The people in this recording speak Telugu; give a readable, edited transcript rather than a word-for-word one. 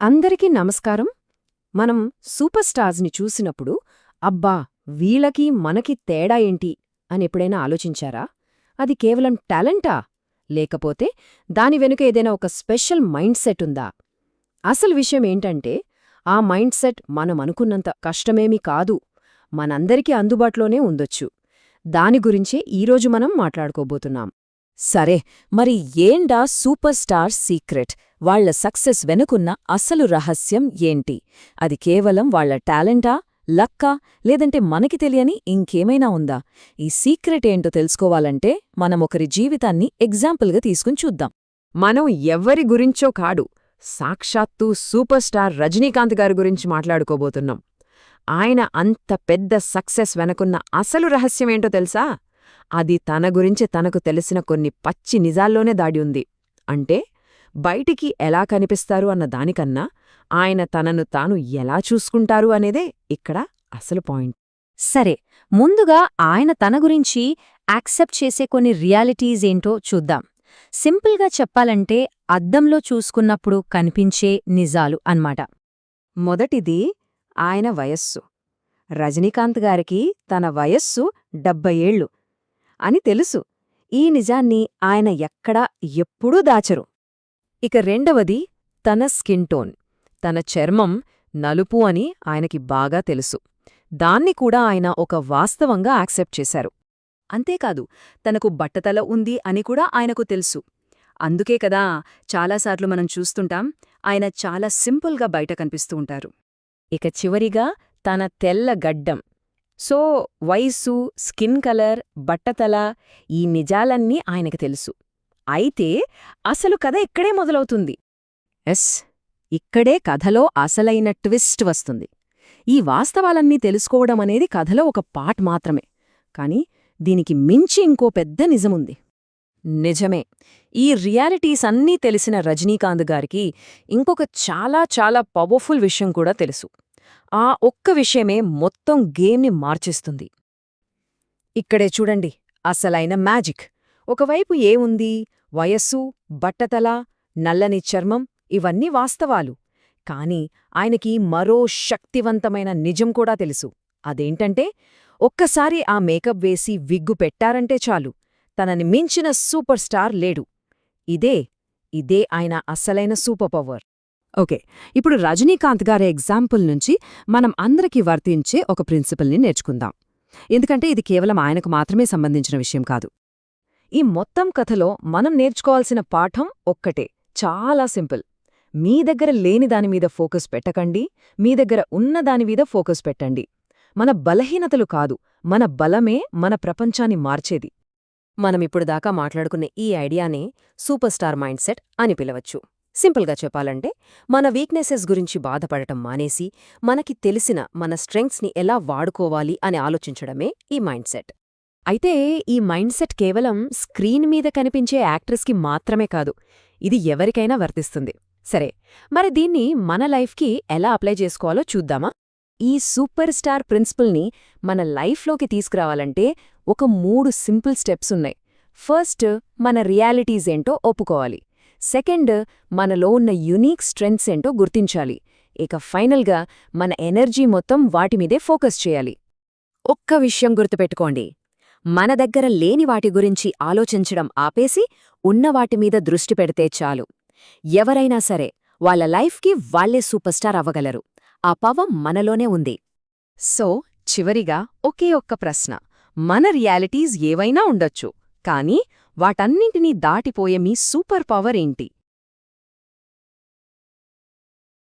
అందరికీ నమస్కారం. మనం సూపర్ స్టార్స్ని చూసినప్పుడు అబ్బా వీళ్ళకి మనకి తేడా ఏంటి అని ఎప్పుడైనా ఆలోచించారా? అది కేవలం టాలెంటా, లేకపోతే దాని వెనుక ఏదైనా ఒక స్పెషల్ మైండ్ సెట్ ఉందా? అసలు విషయం ఏంటంటే ఆ మైండ్ సెట్ మనం అనుకున్నంత కష్టమేమీ కాదు, మనందరికీ అందుబాటులోనే ఉండొచ్చు. దాని గురించే ఈరోజు మనం మాట్లాడుకోబోతున్నాం. సరే, మరి ఏండా సూపర్ స్టార్స్ సీక్రెట్? వాళ్ల సక్సెస్ వెనుకున్న అసలు రహస్యం ఏంటి? అది కేవలం వాళ్ల టాలెంటా, లక్కా, లేదంటే మనకి తెలియని ఇంకేమైనా ఉందా? ఈ సీక్రెట్ ఏంటో తెలుసుకోవాలంటే మనమొకరి జీవితాన్ని ఎగ్జాంపుల్గా తీసుకుని చూద్దాం. మనం ఎవ్వరి గురించో కాడు, సాక్షాత్తు సూపర్ స్టార్ రజనీకాంత్ గారి గురించి మాట్లాడుకోబోతున్నాం. ఆయన అంత పెద్ద సక్సెస్ వెనకున్న అసలు రహస్యమేంటో తెలుసా? అది తన గురించి తనకు తెలిసిన కొన్ని పచ్చి నిజాల్లోనే దాడి ఉంది. అంటే బయటికి ఎలా కనిపిస్తారు అన్న దానికన్నా ఆయన తనను తాను ఎలా చూసుకుంటారు అనేదే ఇక్కడ అసలు పాయింట్. సరే, ముందుగా ఆయన తన గురించి యాక్సెప్ట్ చేసే కొన్ని రియాలిటీస్ ఏంటో చూద్దాం. సింపుల్గా చెప్పాలంటే అద్దంలో చూసుకున్నప్పుడు కనిపించే నిజాలు అన్మాట. మొదటిది ఆయన వయస్సు. రజనీకాంత్ గారికి తన వయస్సు 70 ఏళ్లు అని తెలుసు. ఈ నిజాన్ని ఆయన ఎక్కడా ఎప్పుడూ దాచరు. ఇక రెండవది తన స్కిన్ టోన్. తన చర్మం నలుపు అని ఆయనకి బాగా తెలుసు. దాన్ని కూడా ఆయన ఒక వాస్తవంగా యాక్సెప్ట్ చేశారు. అంతేకాదు, తనకు బట్టతల ఉంది అని కూడా ఆయనకు తెలుసు. అందుకే కదా చాలాసార్లు మనం చూస్తుంటాం, ఆయన చాలా సింపుల్గా బయట కనిపిస్తూ ఉంటారు. ఇక చివరిగా తన తెల్ల గడ్డం. సో వయస్సు, స్కిన్ కలర్, బట్టతల, ఈ నిజాలన్నీ ఆయనకు తెలుసు. అయితే అసలు కథ ఇక్కడే మొదలవుతుంది. ఇక్కడే కథలో అసలైన ట్విస్ట్ వస్తుంది. ఈ వాస్తవాలన్నీ తెలుసుకోవడమనేది కథలో ఒక పార్ట్ మాత్రమే, కాని దీనికి మించి ఇంకో పెద్ద నిజముంది. నిజమే, ఈ రియాలిటీస్ అన్నీ తెలిసిన రజనీకాంత్ గారికి ఇంకొక చాలా చాలా పవర్ఫుల్ విషయం కూడా తెలుసు. ఆ ఒక్క విషయమే మొత్తం గేమ్ని మార్చేస్తుంది. ఇక్కడే చూడండి అసలైన మ్యాజిక్. ఒకవైపు ఏముంది? వయస్సు, బట్టతల, నల్లని చర్మం, ఇవన్నీ వాస్తవాలు. కాని ఆయనకి మరో శక్తివంతమైన నిజం కూడా తెలుసు. అదేంటంటే ఒక్కసారి ఆ మేకప్ వేసి విగ్గు పెట్టారంటే చాలు, తనని మించిన సూపర్ స్టార్ లేడు. ఇదే ఆయన అసలైన సూపర్ పవర్. ఓకే, ఇప్పుడు రజనీకాంత్ గారి ఎగ్జాంపుల్ నుంచి మనం అందరికీ వర్తించే ఒక ప్రిన్సిపల్ని నేర్చుకుందాం. ఎందుకంటే ఇది కేవలం ఆయనకు మాత్రమే సంబంధించిన విషయం కాదు. ఈ మొత్తం కథలో మనం నేర్చుకోవాల్సిన పాఠం ఒక్కటే, చాలా సింపుల్. మీ దగ్గర లేని దానిమీద ఫోకస్ పెట్టకండి, మీ దగ్గర ఉన్న దానిమీద ఫోకస్ పెట్టండి. మన బలహీనతలు కాదు, మన బలమే మన ప్రపంచాన్ని మార్చేది. మనమిప్పుడు దాకా మాట్లాడుకున్న ఈ ఐడియానే సూపర్ స్టార్ మైండ్ సెట్ అని పిలవచ్చు. సింపుల్గా చెప్పాలంటే మన వీక్నెసెస్ గురించి బాధపడటం మానేసి మనకి తెలిసిన మన స్ట్రెంగ్స్ని ఎలా వాడుకోవాలి అని ఆలోచించడమే ఈ మైండ్ సెట్. అయితే ఈ మైండ్ సెట్ కేవలం స్క్రీన్ మీద కనిపించే యాక్ట్రెస్కి మాత్రమే కాదు, ఇది ఎవరికైనా వర్తిస్తుంది. సరే, మరి దీన్ని మన లైఫ్కి ఎలా అప్లై చేసుకోవాలో చూద్దామా? ఈ సూపర్ స్టార్ ప్రిన్సిపల్ని మన లైఫ్లోకి తీసుకురావాలంటే ఒక 3 సింపుల్ స్టెప్స్ ఉన్నాయి. ఫస్ట్, మన రియాలిటీస్ ఏంటో ఒప్పుకోవాలి. సెకండ్, మనలో ఉన్న యునీక్ స్ట్రెంగ్త్స్ ఏంటో గుర్తించాలి. ఇక ఫైనల్గా మన ఎనర్జీ మొత్తం వాటిమీదే ఫోకస్ చేయాలి. ఒక్క విషయం గుర్తుపెట్టుకోండి, మన దగ్గర లేని వాటి గురించి ఆలోచించడం ఆపేసి ఉన్నవాటిమీద దృష్టి పెడితే చాలు. ఎవరైనా సరే వాళ్ళ లైఫ్కి వాళ్లే సూపర్ స్టార్ అవ్వగలరు. ఆ పవర్ మనలోనే ఉంది. సో చివరిగా ఒకే ఒక్క ప్రశ్న, మన రియాలిటీస్ ఏవైనా ఉండొచ్చు, కానీ వాటన్నింటినీ దాటిపోయే మీ సూపర్ పవర్ ఏంటి?